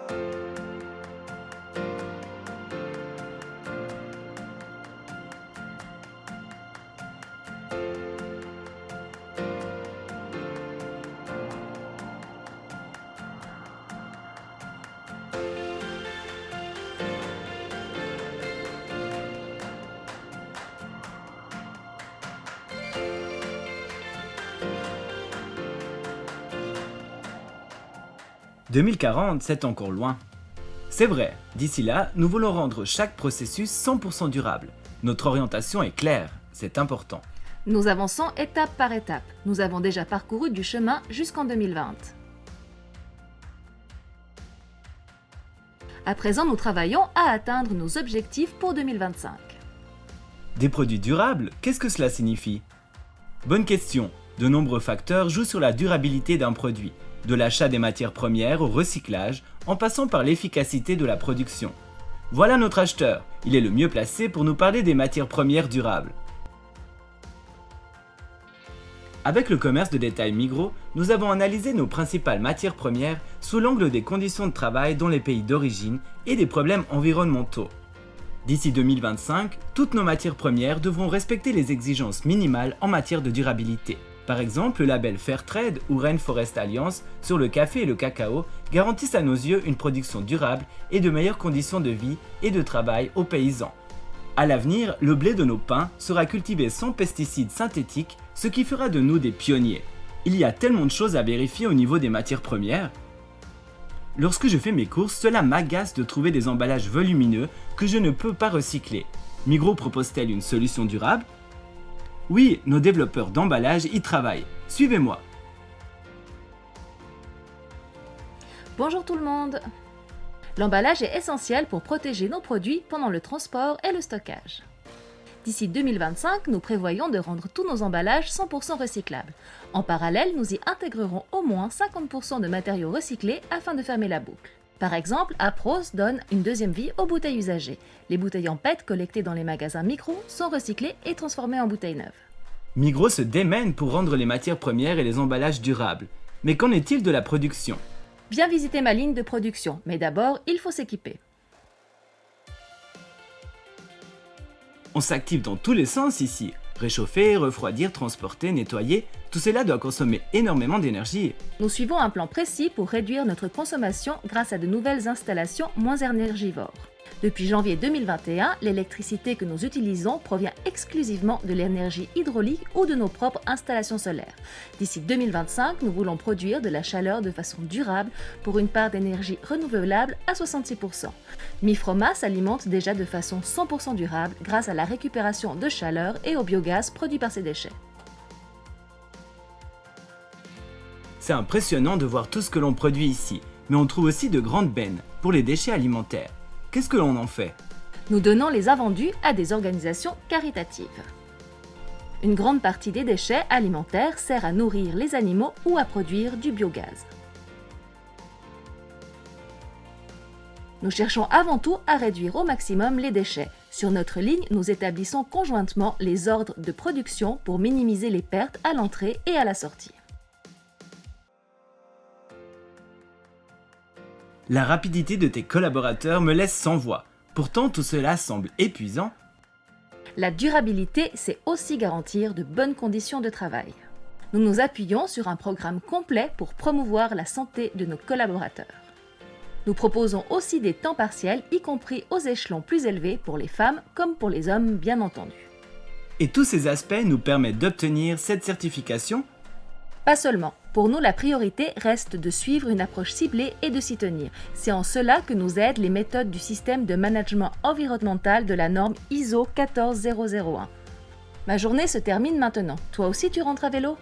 « 2040, c'est encore loin. » C'est vrai, d'ici là, nous voulons rendre chaque processus 100% durable. Notre orientation est claire, c'est important. Nous avançons étape par étape. Nous avons déjà parcouru du chemin jusqu'en 2020. À présent, nous travaillons à atteindre nos objectifs pour 2025. Des produits durables, qu'est-ce que cela signifie? Bonne question. De nombreux facteurs jouent sur la durabilité d'un produit, de l'achat des matières premières au recyclage, en passant par l'efficacité de la production. Voilà notre acheteur, il est le mieux placé pour nous parler des matières premières durables. Avec le commerce de détail Migros, nous avons analysé nos principales matières premières sous l'angle des conditions de travail dans les pays d'origine et des problèmes environnementaux. D'ici 2025, toutes nos matières premières devront respecter les exigences minimales en matière de durabilité. Par exemple, le label Fairtrade ou Rainforest Alliance sur le café et le cacao garantissent à nos yeux une production durable et de meilleures conditions de vie et de travail aux paysans. À l'avenir, le blé de nos pins sera cultivé sans pesticides synthétiques, ce qui fera de nous des pionniers. Il y a tellement de choses à vérifier au niveau des matières premières. Lorsque je fais mes courses, cela m'agace de trouver des emballages volumineux que je ne peux pas recycler. Migros propose-t-elle une solution durable ? Oui, nos développeurs d'emballage y travaillent. Suivez-moi. Bonjour tout le monde! L'emballage est essentiel pour protéger nos produits pendant le transport et le stockage. D'ici 2025, nous prévoyons de rendre tous nos emballages 100% recyclables. En parallèle, nous y intégrerons au moins 50% de matériaux recyclés afin de fermer la boucle. Par exemple, Apros donne une deuxième vie aux bouteilles usagées. Les bouteilles en PET collectées dans les magasins Migros sont recyclées et transformées en bouteilles neuves. Migros se démène pour rendre les matières premières et les emballages durables. Mais qu'en est-il de la production ? Bien visiter ma ligne de production, mais d'abord, il faut s'équiper. On s'active dans tous les sens ici. Réchauffer, refroidir, transporter, nettoyer, tout cela doit consommer énormément d'énergie. Nous suivons un plan précis pour réduire notre consommation grâce à de nouvelles installations moins énergivores. Depuis janvier 2021, l'électricité que nous utilisons provient exclusivement de l'énergie hydraulique ou de nos propres installations solaires. D'ici 2025, nous voulons produire de la chaleur de façon durable pour une part d'énergie renouvelable à 66%. Mifroma s'alimente déjà de façon 100% durable grâce à la récupération de chaleur et au biogaz produit par ces déchets. C'est impressionnant de voir tout ce que l'on produit ici, mais on trouve aussi de grandes bennes pour les déchets alimentaires. Qu'est-ce que l'on en fait ? Nous donnons les invendus à des organisations caritatives. Une grande partie des déchets alimentaires sert à nourrir les animaux ou à produire du biogaz. Nous cherchons avant tout à réduire au maximum les déchets. Sur notre ligne, nous établissons conjointement les ordres de production pour minimiser les pertes à l'entrée et à la sortie. La rapidité de tes collaborateurs me laisse sans voix. Pourtant, tout cela semble épuisant. La durabilité, c'est aussi garantir de bonnes conditions de travail. Nous nous appuyons sur un programme complet pour promouvoir la santé de nos collaborateurs. Nous proposons aussi des temps partiels, y compris aux échelons plus élevés pour les femmes comme pour les hommes, bien entendu. Et tous ces aspects nous permettent d'obtenir cette certification ? Pas seulement. Pour nous, la priorité reste de suivre une approche ciblée et de s'y tenir. C'est en cela que nous aident les méthodes du système de management environnemental de la norme ISO 14001. Ma journée se termine maintenant. Toi aussi, tu rentres à vélo ?